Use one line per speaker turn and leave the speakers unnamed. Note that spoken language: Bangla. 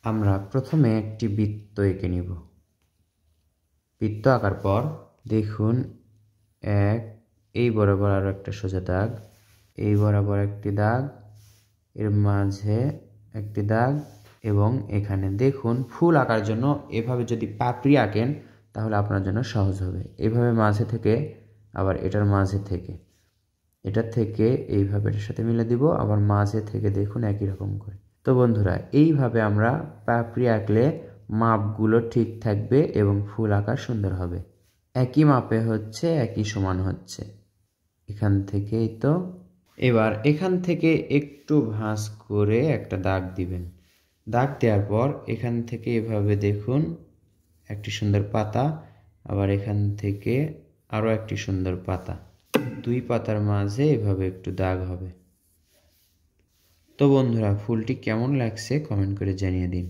আমরা প্রথমে একটি বৃত্ত এঁকে নিব। বৃত্ত আঁকার পর দেখুন এই বরাবর আরও একটা সোজা দাগ, এই বরাবর একটি দাগ, এর মাঝে একটি দাগ এবং এখানে দেখুন ফুল আঁকার জন্য এভাবে যদি পাপড়ি আঁকেন তাহলে আপনার জন্য সহজ হবে। এভাবে মাঝে থেকে আবার এটার মাঝে থেকে এটার থেকে এইভাবে এটার সাথে মিলে দিব, আবার মাঝে থেকে দেখুন একই রকম করে। তো বন্ধুরা, এইভাবে আমরা পাপড়ি আঁকলে মাপগুলো ঠিক থাকবে এবং ফুল আঁকা সুন্দর হবে। একই মাপে হচ্ছে, একই সমান হচ্ছে। এখান থেকেই তো এবার এখান থেকে একটু ভাঁজ করে একটা দাগ দিবেন। দাগ দেওয়ার পর এখান থেকে এভাবে দেখুন একটি সুন্দর পাতা, আবার এখান থেকে আরও একটি সুন্দর পাতা, দুই পাতার মাঝে এভাবে একটু দাগ হবে। তো বন্ধুরা, ফুলটি কেমন লাগছে কমেন্ট করে জানিয়ে দিন।